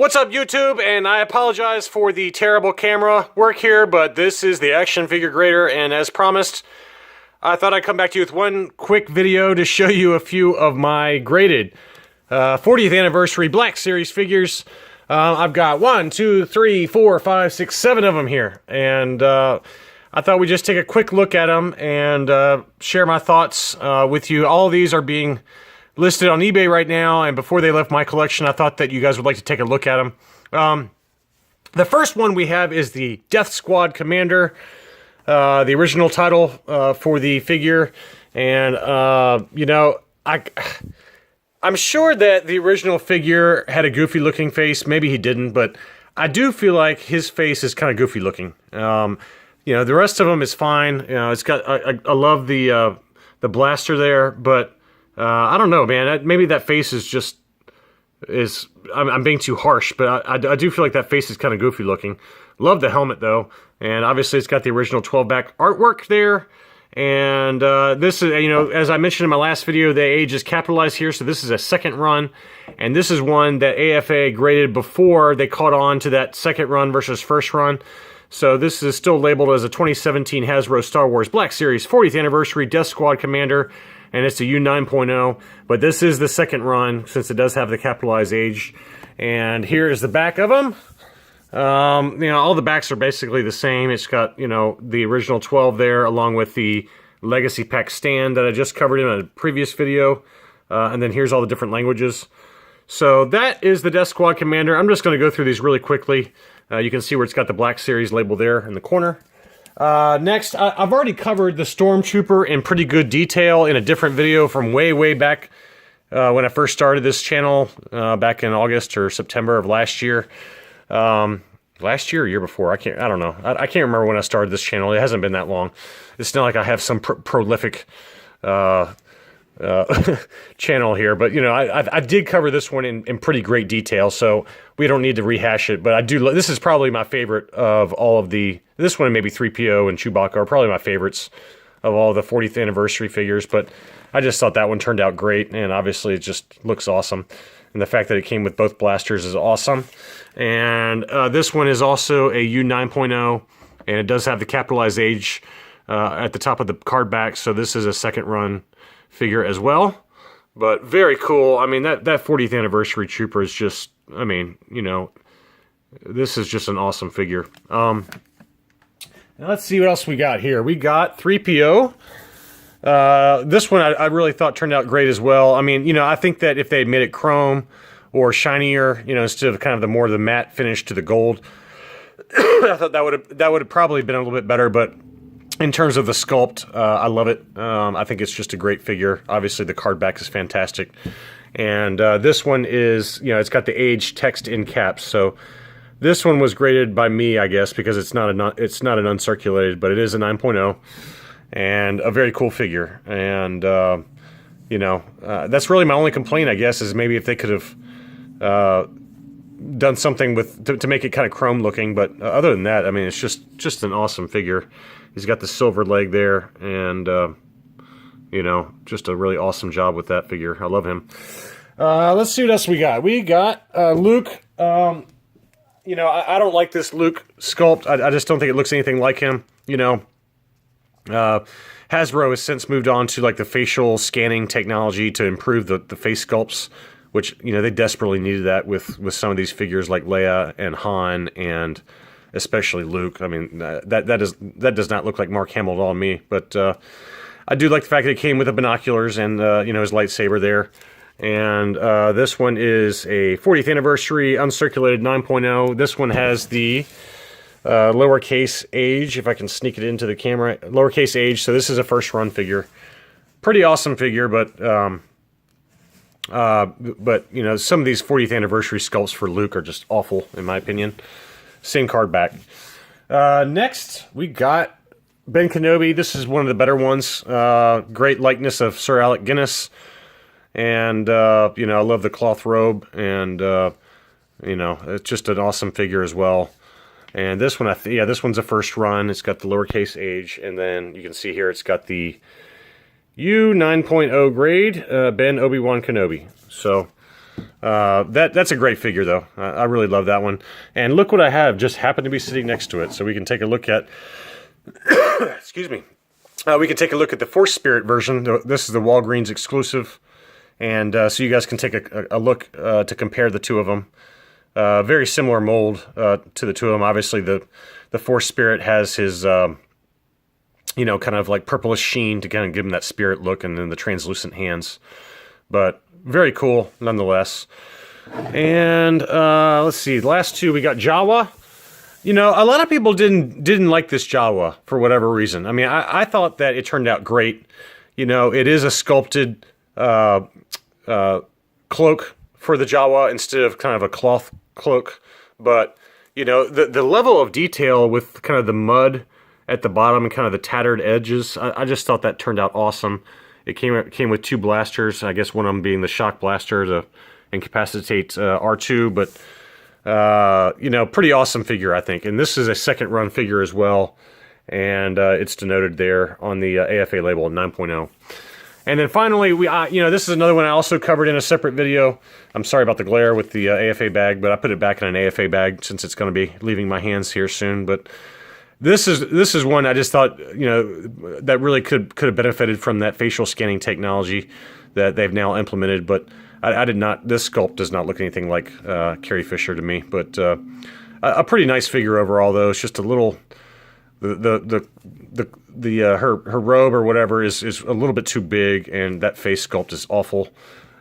What's up, YouTube? And I apologize for the terrible camera work here, but this is the action figure grader, and as promised, I thought I'd come back to you with one quick video to show you a few of my graded 40th anniversary Black Series figures. I've got 1, 2, 3, 4, 5, 6, 7 of them here, and I thought we'd just take a quick look at them and share my thoughts with you. All of these are being listed on eBay right now, and before they left my collection, I thought that you guys would like to take a look at them. The first one we have is the Death Squad Commander, the original title for the figure, and you know, I'm sure that the original figure had a goofy looking face. Maybe he didn't, but I do feel like his face is kind of goofy looking. You know, the rest of them is fine. You know, it's got I love the blaster there, but I don't know, man. Maybe that face is just I'm being too harsh, but I do feel like that face is kind of goofy looking. Love the helmet though, and obviously it's got the original 12-back artwork there. And this is, you know, as I mentioned in my last video, the age is capitalized here, so this is a second run, and this is one that AFA graded before they caught on to that second run versus first run. So this is still labeled as a 2017 Hasbro Star Wars Black Series 40th Anniversary Death Squad Commander, and it's a U9.0, but this is the second run since it does have the capitalized age. And here is the back of them. You know, all the backs are basically the same. It's got, you know, the original 12 there, along with the Legacy Pack stand that I just covered in a previous video. And then here's all the different languages. So that is the Death Squad Commander. I'm just going to go through these really quickly. You can see where it's got the Black Series label there in the corner. Next, I've already covered the Stormtrooper in pretty good detail in a different video from way back when I first started this channel back in August or September of last year. Last year or year before, I don't know. I can't remember when I started this channel. It hasn't been that long. It's not like I have some prolific channel here, but you know, I did cover this one in pretty great detail, so we don't need to rehash it. But I do. This is probably my favorite of all of the. This one and maybe 3PO and Chewbacca are probably my favorites of all the 40th anniversary figures. But I just thought that one turned out great, and obviously it just looks awesome. And the fact that it came with both blasters is awesome. And this one is also a U9.0, and it does have the capitalized age at the top of the card back. So this is a second run figure as well. But very cool. I mean, that 40th anniversary Trooper is just, I mean, you know, this is just an awesome figure. Now let's see what else we got here. We got 3PO. This one I really thought turned out great as well. I mean, you know, I think that if they had made it chrome or shinier, you know, instead of kind of the matte finish to the gold, I thought that would have probably been a little bit better. But in terms of the sculpt, I love it. I think it's just a great figure. Obviously, the card back is fantastic, and this one is, you know, it's got the age text in caps. So this one was graded by me, I guess, because it's not an uncirculated, but it is a 9.0. And a very cool figure, and you know, that's really my only complaint, I guess, is maybe if they could have done something with to make it kind of chrome looking. But other than that, I mean, it's just an awesome figure. He's got the silver leg there, and you know, just a really awesome job with that figure. I love him. Let's see what else we got. We got Luke. You know, I don't like this Luke sculpt. I just don't think it looks anything like him. You know. Hasbro has since moved on to like the facial scanning technology to improve the face sculpts, which, you know, they desperately needed that with some of these figures like Leia and Han and especially Luke. I mean, that does not look like Mark Hamill at all to me, but I do like the fact that it came with the binoculars and you know, his lightsaber there. And this one is a 40th anniversary uncirculated 9.0. This one has the lowercase age, if I can sneak it into the camera, lowercase age. So this is a first run figure. Pretty awesome figure, but you know, some of these 40th anniversary sculpts for Luke are just awful, in my opinion. Same card back. Next, we got Ben Kenobi. This is one of the better ones. Great likeness of Sir Alec Guinness. And, you know, I love the cloth robe. And, you know, it's just an awesome figure as well. And this one, yeah, this one's a first run. It's got the lowercase age, and then you can see here it's got the U9.0 grade, Ben Obi-Wan Kenobi. So That's a great figure, though. I really love that one. And look what I have just happened to be sitting next to it, so we can take a look at... excuse me. We can take a look at the Force Spirit version. This is the Walgreens exclusive. And so you guys can take a look to compare the two of them. Very similar mold to the two of them. Obviously, the Force Spirit has his... you know, kind of like purplish sheen to kind of give him that spirit look, and then the translucent hands. But very cool, nonetheless. And let's see, the last two, we got Jawa. You know, a lot of people didn't like this Jawa for whatever reason. I mean, I thought that it turned out great. You know, it is a sculpted cloak for the Jawa instead of kind of a cloth cloak. But, you know, the level of detail with kind of the mud at the bottom and kind of the tattered edges, I just thought that turned out awesome. It came with two blasters, I guess one of them being the shock blaster to incapacitate R2, but, you know, pretty awesome figure, I think. And this is a second run figure as well, and it's denoted there on the AFA label 9.0. And then finally, you know, this is another one I also covered in a separate video. I'm sorry about the glare with the AFA bag, but I put it back in an AFA bag since it's going to be leaving my hands here soon, but... This is one I just thought, you know, that really could have benefited from that facial scanning technology that they've now implemented. But I did not. This sculpt does not look anything like Carrie Fisher to me. But a pretty nice figure overall, though. It's just a little her robe or whatever is a little bit too big, and that face sculpt is awful.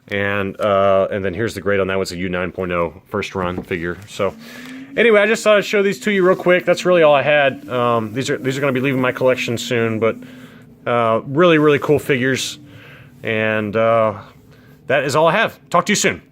And then here's the grade on that. It's a U9.0 first run figure. So. Anyway, I just thought I'd show these to you real quick. That's really all I had. These are going to be leaving my collection soon, but really, really cool figures. And that is all I have. Talk to you soon.